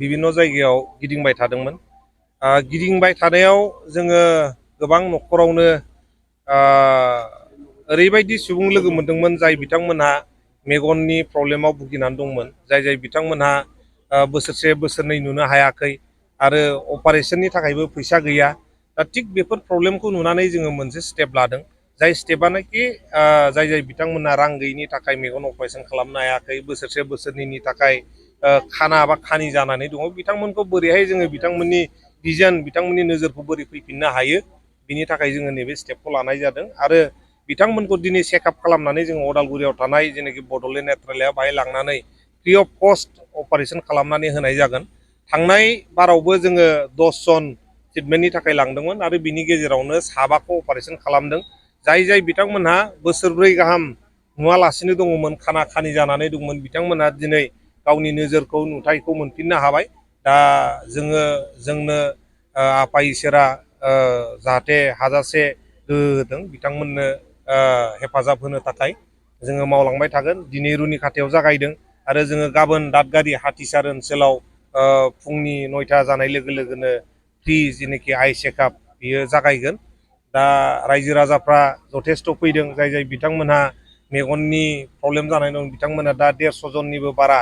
बिभिन्न जायगायाव गिदिंबाय थादोंमोन। गिदिंबाय थानायाव जोङो गोबां न'खरावनो ओरैबायदि सुबुं लोगो मोन्दोंमोन जाय बिथांमोनहा मेगननि प्रब्लेमाव भुगिनानै दंमोन, जाय बिथांमोनहा बोसोरसे बोसोरनै नुनो हायाखै आरो अपारेशननि थाखायबो फैसा गैया। दा थिग बेफोर प्रब्लेमखौ नुनानै जोङो मोनसे स्टेप लादों, जाय स्टेपआनोखि जाय बिथांमोनहा रां गैयिनि थाखाय मेगन अपारेशन खालामनो हायाखै, बोसोरसे बोसोरनैनि थाखाय खाना बा खानि जानानै दङ, बिथांमोनखौ बोरैहाय जोङो बिथांमोननि भिजन, बिथांमोननि नोजोरखौ बोरै फैफिननो हायो, बिनि थाखाय जोङो नैबे स्टेपखौ लानाय जादों। आरो बिथांमोनखौ दिनै चेकआप खालामनानै जोङो अदालगुरियाव थानाय जेनाखि बड'लेण्ड नेत्रालया बाहाय लांनानै फ्रि अफ कस्ट अपारेशन खालामनानै होनाय जागोन। थांनाय बारावबो जोङो 10 जन ट्रिटमेन्टनि थाखाय लांदोंमोन आरो बिनि गेजेरावनो 7खौ अपारेशन खालामदों। जाय बिथांमोनहा बोसोरब्रै गाहाम नुवालासिनो दङमोन, खाना खानि जानानै दंमोन, बिथांमोनहा दिनै गावनि नोजोरखौ, नुथायखौ मोनफिननो हाबाय। दा जोंनो आफा इसोरा जाहाथे हाजासे गोहो होदों बिथांमोननो हेफाजाब होनो थाखाय जोङो मावलांबाय थागोन। दिनै रुनिखाथायाव जागायदों आरो जोङो गाबोन दादगारि हाथिसार ओनसोलाव फुंनि 9टा जानाय लोगो लोगोनो फ्रि जेनाखि आइ चेकआप बियो जागायगोन। दा रायजो राजाफ्रा जथेस्थ' फैदों, जाय बिथांमोनहा मेगननि प्रब्लेम जानाय दं, बिथांमोनहा दा 150 जननिबो बारा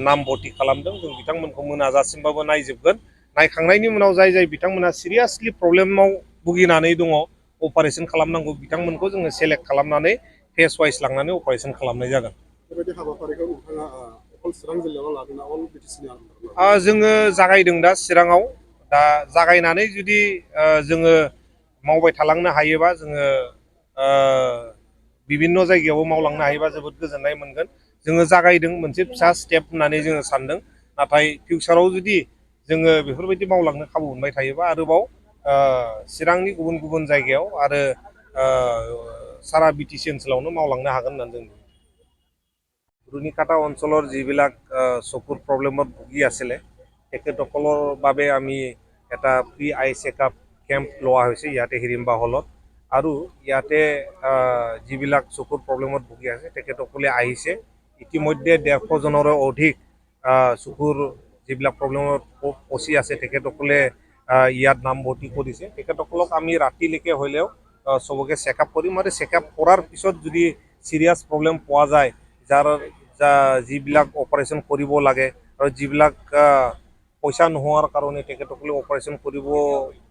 नाम भर्ति खालामदों। जों बिथांमोनखौ मोनाजासिमबाबो नायजोबगोन। नायखांनायनि उनाव जाय बिथांमोनहा सिरियासलि प्रब्लेमाव भुगिनानै दङ, अपारेशन खालामनांगौ, बिथांमोनखौ जोङो सेलेक्ट खालामनानै फेस वाइस लांनानै अपारेशन खालामनाय जागोन। बेबायदि हाबाफारिखौ नोंथाङा अकल चिरां जिल्लायाव लादोंना अल बिटिसिनि? जोङो जागायदों दा चिराङाव। दा जागायनानै जुदि जोङो मावबाय थालांनो हायोबा, जोङो बिभिन्न जायगायावबो मावलांनो हायोबा जोबोद गोजोननाय मोनगोन। जोङो जागायदों मोनसे फिसा स्टेप होननानै जोङो सानदों, नाथाय फिउचाराव जुदि जोङो बेफोरबायदि मावलांनो खाबु मोनबाय थायोबा आरोबाव चिरांनि गुबुन गुबुन जायगायाव आरो सारा बिटिसि ओनसोलावनो मावलांनो हागोन होननानै जों रुनिखाटा অঞ্চলৰ যিবিলাক চকুৰ প্ৰব্লেমত ভুগি আছিলে তেখেতসকলৰ বাবে আমি এটা ফ্ৰী আই চেকআপ কেম্প লোৱা হৈছে ইয়াতে হিৰিম্বা হলত। আৰু ইয়াতে যিবিলাক চকুৰ প্ৰব্লেমত ভুগি আছে তেখেতসকলে আহিছে। ইতিমধ্যে 150 জনৰো অধিক চকুৰ যিবিলাক প্ৰব্লেমত ফচি আছে তেখেতসকলে ইয়াত নাম ভৰ্তি কৰিছে। তেখেতসকলক আমি ৰাতিলৈকে হ'লেও চবকে চেকআপ কৰিম আৰু চেকআপ কৰাৰ পিছত যদি চিৰিয়াছ প্ৰব্লেম পোৱা যায়, যিবিলাক অপাৰেশ্যন কৰিব লাগে আৰু যিবিলাক পইচা নোহোৱাৰ কাৰণে তেখেতসকলে অপাৰেশ্যন কৰিব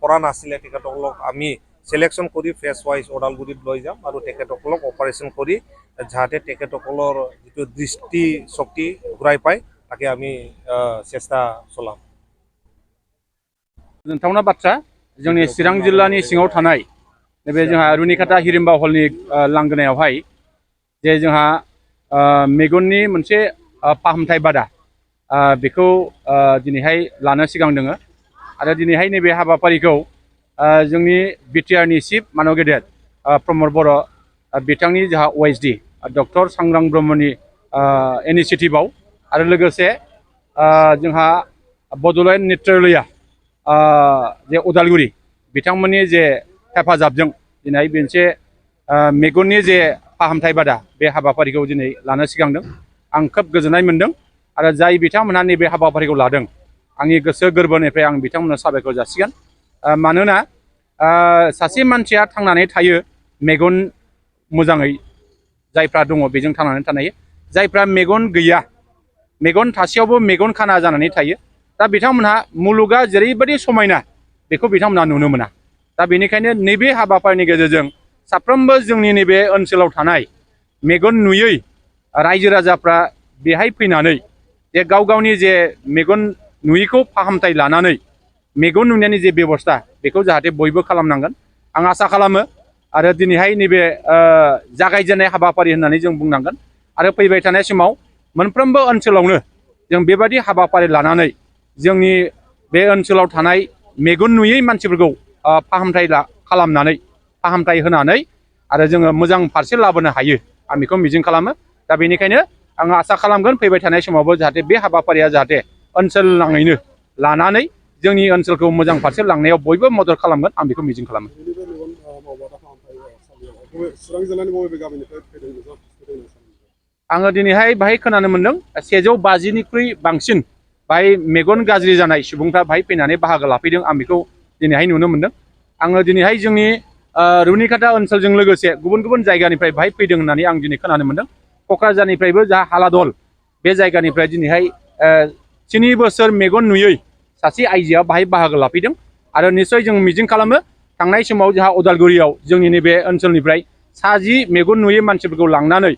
পৰা নাছিলে, তেখেতসকলক আমি সিলেকশ্যন কৰি ফেচ ৱাইজ ওদালগুৰিত লৈ যাম আৰু তেখেতসকলক অপাৰেশ্যন কৰি যাতে তেখেতসকলৰ যিটো দৃষ্টি শক্তি ঘূৰাই পায় তাকে আমি চেষ্টা চলাম। जोंथावना बाथ्रा, जोंनि चिरां जिल्लानि सिङाव थानाय नैबे जोंहा रुनिखाटा हिरिम्बा हलनि लांगोनायावहाय जे जोंहा मेगननि मोनसे फाहामथाय बादा बेखौ दिनैहाय लानो सिगां दोङो। आरो दिनैहाय नैबे हाबाफारिखौ जोंनि बिटिआरनि चिफ मानव गेदेर प्रमद बर' बिथांनि जोंहा OSD डक्टर सांग्रां ब्रह्मनि इनिसिएटिभआव आरो लोगोसे जोंहा बड'लेण्ड नेत्रालया जे उदालगुरि बिथांमोननि जे हेफाजाबजों दिनै मोनसे मेगननि जे फाहामथाय बादा बे हाबाफारिखौ दिनै लानो सिगांदों। आं खोब गोजोननाय मोनदों आरो जाय बिथांमोनहा नैबे हाबाफारिखौ लादों आंनि गोसो गोरबोनिफ्राय आं बिथांमोननो साबायखर जासिगोन। मानोना सासे मानसिया थांनानै थायो मेगन मोजाङै जायफ्रा दङ बेजों थांनानै थानो हायो। जायफ्रा मेगन गैया, मेगन थासेयावबो मेगन खाना जानानै थायो, दा बिथांमोनहा मुलुगा जेरैबायदि समायना बेखौ बिथांमोनहा नुनो मोना। दा बेनिखायनो नैबे हाबाफारिनि गेजेरजों साफ्रोमबो जोंनि नैबे ओनसोलाव थानाय मेगन नुयै रायजो राजाफ्रा बेहाय फैनानै जे गाव गावनि जे मेगन नुयैखौ फाहामथाय लानानै मेगन नुनायनि जे बेबस्था बेखौ जाहाथे बयबो खालामनांगोन आं आसा खालामो। आरो दिनैहाय नैबे जागायजेननाय हाबाफारि होननानै जों बुंनांगोन आरो फैबाय थानाय समाव मोनफ्रोमबो ओनसोलावनो जों बेबायदि हाबाफारि लानानै जोंनि बे ओनसोलाव थानाय मेगन नुयै मानसिफोरखौ फाहामथाय होनानै आरो जोङो मोजां फारसे लाबोनो हायो आं बेखौ मिजिं खालामो। दा बेनिखायनो आं आसा खालामगोन फैबाय थानाय समावबो जाहाथे बे हाबाफारिया जाहाथे ओनसोल नाङैनो लानानै जोंनि ओनसोलखौ मोजां फारसे लांनायाव बयबो मदद खालामगोन आं बेखौ मिजिं खालामो। आङो दिनैहाय बाहाय खोनानो मोनदों 150निख्रुइ बांसिन बाहाय मेगन गाज्रि जानाय सुबुंफ्रा बाहाय फैनानै बाहागो लाफैदों आं बेखौ दिनैहाय नुनो मोन्दों। आङो दिनैहाय जोंनि रुनिकाटा ओनसोलजों लोगोसे गुबुन गुबुन जायगानिफ्राय बाहाय फैदों होननानै आं दिनै खोनानो मोन्दों। क'क्राझारनिफ्रायबो जा हालादल बे जायगानिफ्राय दिनैहाय 3 बोसोर मेगन नुयै सासे आइजोआ बाहाय बाहागो लाफैदों आरो निस्सय जों मिजिं खालामो थांनाय समाव जोंहा उदालगुरियाव जोंनि नैबे ओनसोलनिफ्राय 60 मेगन नुयै मानसिफोरखौ लांनानै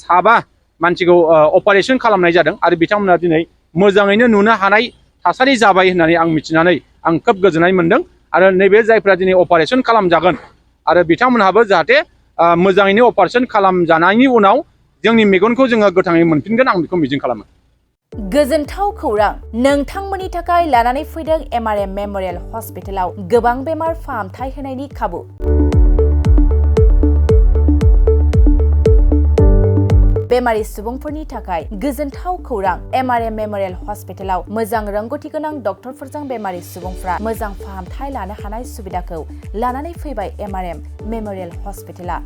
7 मानसिखौ अपारेसन खालामनाय जादों आरो बिथांमोना दिनै मोजाङैनो नुनो हानाय थासारि जाबाय होननानै आं मिथिनानै आं खोब गोजोननाय मोन्दों आरो नैबे जायफ्रा दिनै अपारेसन खालामजागोन आरो बिथांमोनहाबो जाहाथे मोजाङैनो अपारेसन खालामजानायनि उनाव जोंनि मेगनखौ जोङो गोथाङै मोनफिनगोन आं बेखौ मिजिं खालामो। गोजोनथाव खौरां नोंथांमोननि थाखाय लानानै फैदों MRM मेम'रियेल हस्पिटालाव गोबां बेमार फाहामथाय होनायनि खाबु। बेमारि सुबुंफोरनि थाखाय गोजोनथाव खौरां MRM मेम'रियेल हस्पिटालाव मोजां रोंगौथि गोनां डक्टरफोरजों बेमारि सुबुंफ्रा मोजां फाहामथाय लानो हानाय सुबिदाखौ लानानै फैबाय MRM मेम'रियेल हस्पिटाला।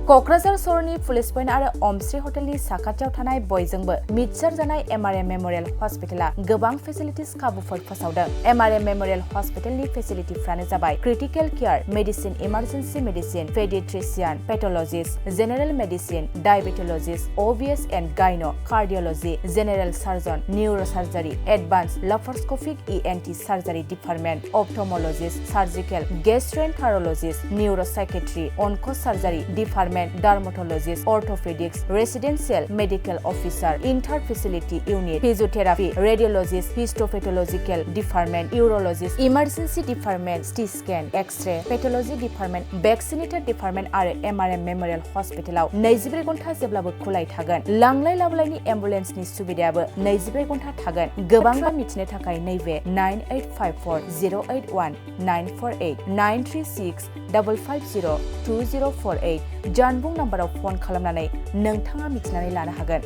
क'क्राझार सहरनि पुलिस पइन्ट आरो अमश्री हटेलनि साखाथियाव थानाय बयजोंबो मिथिसार जानाय MRM मेम'रियेल हस्पिटाला गोबां फेसिलिटिस खाबुफोर फोसावदों। MRM मेम'रियेल हस्पिटालनि फेसिलिटिफ्रानो जाबाय critical care, medicine, emergency medicine, pediatrician, pathologist, general medicine, diabetologist, OBS and gyno, cardiology, general surgeon, neurosurgery, advance laparoscopic ENT surgery department, ophthalmologist, surgical, gastroenterologist, neuropsychiatry, onco surgery department, dermatologist, orthopedics, residential medical officer, inter facility unit, physiotherapy, radiologist, histopathological department, urologist, emergency department, CT scan, X-ray, pathology department, vaccinator department आरो MRM memorial हस्पिटालाव 24 घन्टा जेब्लाबो खुलाय थागोन। लांलाय लाबोलायनि एम्बुलेन्सनि सुबिदायाबो 24 घन्टा थागोन। गोबां मिथिनो थाखाय नैबे 9854 081 948 936 550 2048 जानबुं नाम्बाराव फन खालामनानै नोंथाङा मिथिनानै लानो हागोन।